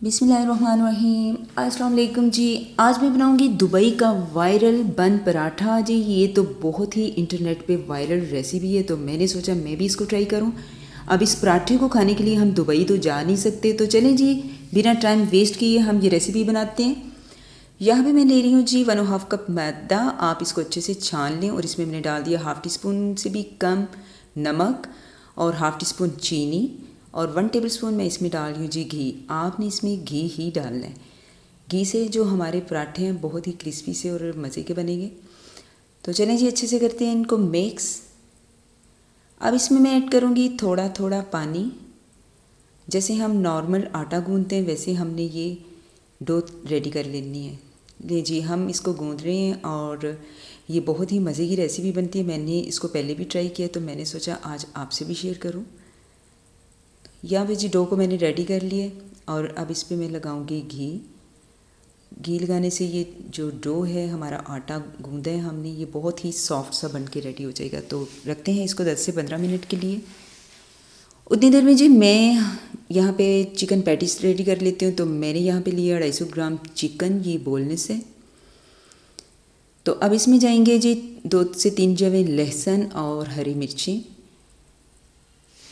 बिस्मिल्लाहिर्रहमानिर्रहीम। अस्सलाम वालेकुम जी। आज मैं बनाऊंगी दुबई का वायरल बन पराठा जी। ये तो बहुत ही इंटरनेट पे वायरल रेसिपी है, तो मैंने सोचा मैं भी इसको ट्राई करूं। अब इस पराठे को खाने के लिए हम दुबई तो जा नहीं सकते, तो चलें जी बिना टाइम वेस्ट किए हम ये रेसिपी बनाते हैं। यहाँ पे मैं ले रही हूँ जी 1.5 कप मैदा। आप इसको अच्छे से छान लें और इसमें मैंने डाल दिया हाफ़ टी स्पून से भी कम नमक और हाफ़ टी स्पून चीनी और 1 टेबल स्पून मैं इसमें डाल रही हूँ जी घी। आपने इसमें घी ही डालना है। घी से जो हमारे पराठे हैं बहुत ही क्रिस्पी से और मज़े के बनेंगे। तो चलें जी अच्छे से करते हैं इनको मिक्स। अब इसमें मैं ऐड करूँगी थोड़ा थोड़ा पानी। जैसे हम नॉर्मल आटा गूंदते हैं वैसे हमने ये डो रेडी कर लेनी है। ले जी हम इसको गूंद रहे हैं और ये बहुत ही मज़े की रेसिपी बनती है। मैंने इसको पहले भी ट्राई किया, तो मैंने सोचा आज आपसे भी शेयर करूं। यहाँ पे जी डो को मैंने रेडी कर लिया और अब इस पर मैं लगाऊंगी घी। घी लगाने से ये जो डो है हमारा आटा गूंदा है हमने, ये बहुत ही सॉफ्ट सा बन के रेडी हो जाएगा। तो रखते हैं इसको 10 से 15 मिनट के लिए। उतनी देर में जी मैं यहाँ पे चिकन पैटीज रेडी कर लेती हूँ। तो मैंने यहाँ पे लिया 250 ग्राम चिकन, ये बोलने से। तो अब इसमें जाएंगे जी 2 से 3 जवे लहसुन और हरी मिर्ची।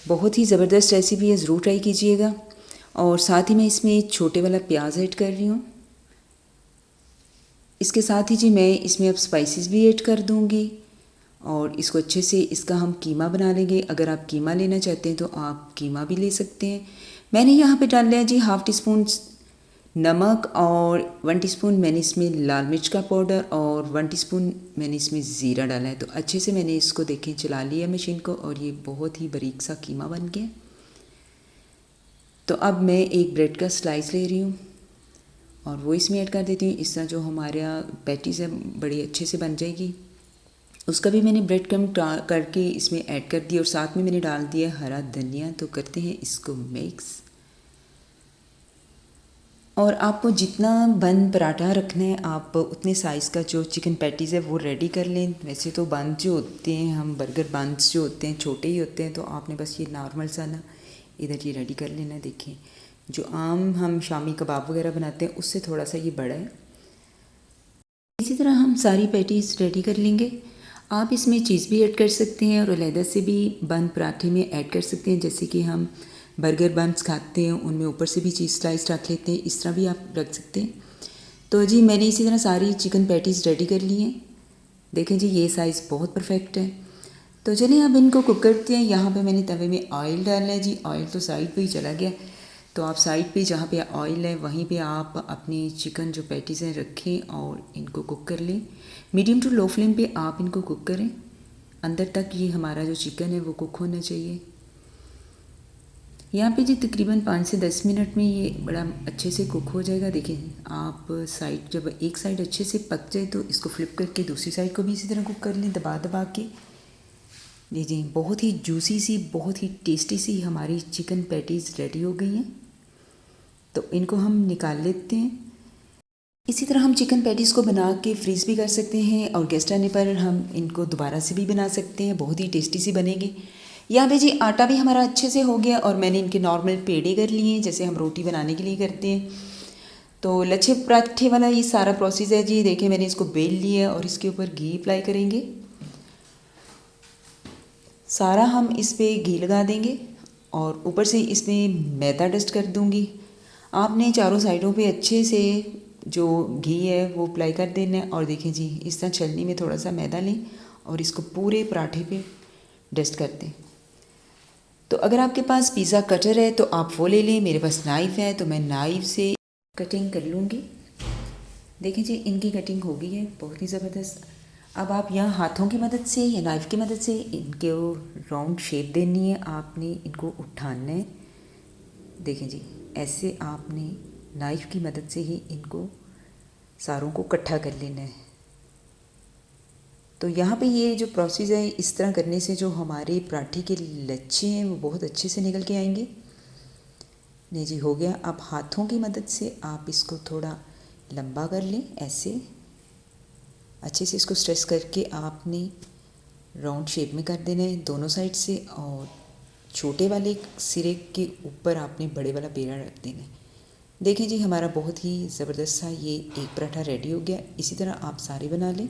बहुत ही ज़बरदस्त रेसिपी है, ज़रूर ट्राई कीजिएगा। और साथ ही मैं इसमें छोटे वाला प्याज ऐड कर रही हूँ। इसके साथ ही जी मैं इसमें अब स्पाइसेस भी ऐड कर दूँगी और इसको अच्छे से इसका हम कीमा बना लेंगे। अगर आप कीमा लेना चाहते हैं तो आप कीमा भी ले सकते हैं। मैंने यहाँ पे डाल लिया जी हाफ़ टी स्पून नमक और 1 टीस्पून मैंने इसमें लाल मिर्च का पाउडर और 1 टीस्पून मैंने इसमें ज़ीरा डाला है। तो अच्छे से मैंने इसको देखें चला लिया मशीन को और ये बहुत ही बारीक सा कीमा बन गया। तो अब मैं एक ब्रेड का स्लाइस ले रही हूँ और वो इसमें ऐड कर देती हूँ। इस तरह जो हमारा पैटीज़ है बड़ी अच्छे से बन जाएगी। उसका भी मैंने ब्रेड क्रम्ब करके इसमें ऐड कर दिया और साथ में मैंने डाल दिया हरा धनिया। तो करते हैं इसको मिक्स। और आपको जितना बन पराठा रखना है आप उतने साइज़ का जो चिकन पैटीज़ है वो रेडी कर लें। वैसे तो बन जो होते हैं, हम बर्गर बन्स जो होते हैं छोटे ही होते हैं, तो आपने बस ये नॉर्मल सा ना इधर ये रेडी कर लेना। देखें जो आम हम शामी कबाब वगैरह बनाते हैं उससे थोड़ा सा ये बड़ा है। इसी तरह हम सारी पैटीज़ रेडी कर लेंगे। आप इसमें चीज़ भी ऐड कर सकते हैं और अलहदा से भी बन पराठे में ऐड कर सकते हैं। जैसे कि हम बर्गर बन्स खाते हैं उनमें ऊपर से भी चीज़ स्लाइस रख लेते हैं, इस तरह भी आप रख सकते हैं। तो जी मैंने इसी तरह सारी चिकन पैटीज़ रेडी कर ली हैं। देखें जी ये साइज़ बहुत परफेक्ट है। तो चलिए अब इनको कुक करते हैं। यहाँ पे मैंने तवे में ऑयल डाला है जी। ऑयल तो साइड पे ही चला गया, तो आप साइड पे जहाँ पे ऑयल है वहीं पे आप अपनी चिकन जो पैटीज़ हैं रखें और इनको कुक कर लें। मीडियम टू लो फ्लेम पे आप इनको कुक करें, अंदर तक ये हमारा जो चिकन है वो कुक होना चाहिए। यहाँ पे जी तकरीबन 5 से 10 मिनट में ये बड़ा अच्छे से कुक हो जाएगा। देखिए आप साइड जब एक साइड अच्छे से पक जाए तो इसको फ्लिप करके दूसरी साइड को भी इसी तरह कुक कर लें दबा दबा के। जी बहुत ही जूसी सी, बहुत ही टेस्टी सी हमारी चिकन पैटीज़ रेडी हो गई हैं। तो इनको हम निकाल लेते हैं। इसी तरह हम चिकन पैटीज़ को बना के फ्रीज़ भी कर सकते हैं और गेस्ट आने पर हम इनको दोबारा से भी बना सकते हैं, बहुत ही टेस्टी सी बनेगी। यहाँ पे जी आटा भी हमारा अच्छे से हो गया और मैंने इनके नॉर्मल पेड़े कर लिए हैं जैसे हम रोटी बनाने के लिए करते हैं। तो लच्छे पराठे वाला ये सारा प्रोसेस है जी। देखिए मैंने इसको बेल लिया और इसके ऊपर घी अप्लाई करेंगे। सारा हम इस पर घी लगा देंगे और ऊपर से इसमें मैदा डस्ट कर दूँगी। आपने चारों साइडों पे अच्छे से जो घी है वो अप्लाई कर देना है। और देखें जी इस तरह छलनी में थोड़ा सा मैदा लें और इसको पूरे पराठे पे डस्ट कर दें। तो अगर आपके पास पिज़्ज़ा कटर है तो आप वो ले लें। मेरे पास नाइफ़ है तो मैं नाइफ़ से कटिंग कर लूँगी। देखें जी इनकी कटिंग हो गई है बहुत ही ज़बरदस्त। अब आप यहाँ हाथों की मदद से या नाइफ़ की मदद से इनके राउंड शेप देनी है। आपने इनको उठाना है। देखें जी ऐसे आपने नाइफ़ की मदद से ही इनको सारों को इकट्ठा कर लेना है। तो यहाँ पे ये जो प्रोसेस है इस तरह करने से जो हमारे पराठे के लच्छे हैं वो बहुत अच्छे से निकल के आएंगे। नहीं जी हो गया। अब हाथों की मदद से आप इसको थोड़ा लंबा कर लें, ऐसे अच्छे से इसको स्ट्रेस करके आपने राउंड शेप में कर देना है दोनों साइड से। और छोटे वाले सिरे के ऊपर आपने बड़े वाला पेड़ा रख देना है। देखें जी हमारा बहुत ही ज़बरदस्त सा ये एक पराठा रेडी हो गया। इसी तरह आप सारे बना लें।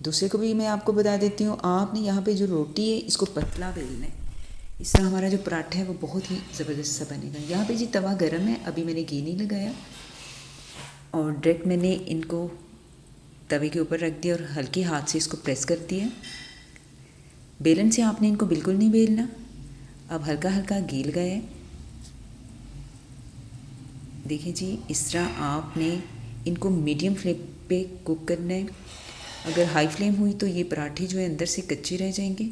दूसरे को भी मैं आपको बता देती हूँ, आपने यहाँ पे जो रोटी है इसको पतला बेलना है। इस तरह हमारा जो पराठा है वो बहुत ही ज़बरदस्त सा बनेगा। यहाँ पे जी तवा गरम है, अभी मैंने घी नहीं लगाया और डायरेक्ट मैंने इनको तवे के ऊपर रख दिया और हल्के हाथ से इसको प्रेस कर दिया। बेलन से आपने इनको बिल्कुल नहीं बेलना। अब हल्का हल्का घी लगाया है। देखिए जी इस तरह आपने इनको मीडियम फ्लेम पे कुक करना है। अगर हाई फ्लेम हुई तो ये पराठे जो है अंदर से कच्चे रह जाएंगे।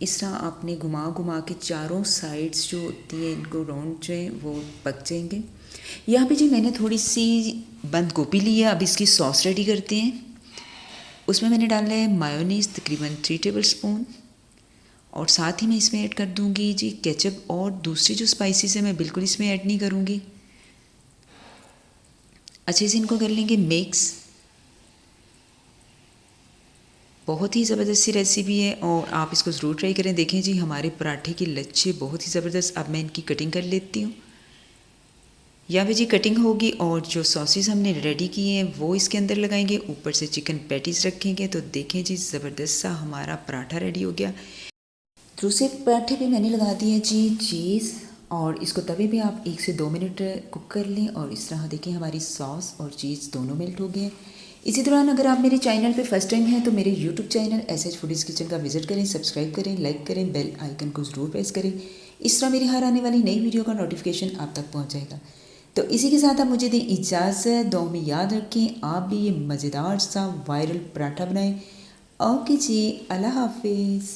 इस तरह आपने घुमा घुमा के चारों साइड्स जो होती है इनको राउंड जो है वो पक जाएंगे। यहाँ पे जी मैंने थोड़ी सी बंद गोभी ली है। अब इसकी सॉस रेडी करते हैं। उसमें मैंने डाला है मायोनीज़ तकरीबन 3 टेबल स्पून और साथ ही मैं इसमें ऐड कर दूँगी जी केचप और दूसरी जो स्पाइसेस है मैं बिल्कुल इसमें ऐड नहीं करूँगी। अच्छे से इनको कर लेंगे मिक्स। बहुत ही ज़बरदस्त सी रेसिपी है और आप इसको ज़रूर ट्राई करें। देखें जी हमारे पराठे के लच्छे बहुत ही ज़बरदस्त। अब मैं इनकी कटिंग कर लेती हूँ। यहाँ पे जी कटिंग होगी और जो सॉसेस हमने रेडी किए हैं वो इसके अंदर लगाएंगे। ऊपर से चिकन पैटीज़ रखेंगे। तो देखें जी ज़बरदस्त सा हमारा पराठा रेडी हो गया। दूसरे पराठे पे मैंने लगा दिया जी चीज़ और इसको तवे पे आप 1 से 2 मिनट कुक कर लें और इस तरह देखें हमारी सॉस और चीज़ दोनों मेल्ट हो गए हैं। इसी दौरान अगर आप मेरे चैनल पे फर्स्ट टाइम हैं तो मेरे YouTube channel SH foodies kitchen का विज़िट करें, सब्सक्राइब करें, लाइक करें, बेल आइकन को ज़रूर प्रेस करें। इस तरह मेरी हर आने वाली नई वीडियो का नोटिफिकेशन आप तक पहुँच जाएगा। तो इसी के साथ आप मुझे दें इजाज़त। दुआ में याद रखें आप भी ये मज़ेदार सा वायरल पराठा बनाएं। ओके जी, अल्लाह हाफिज़।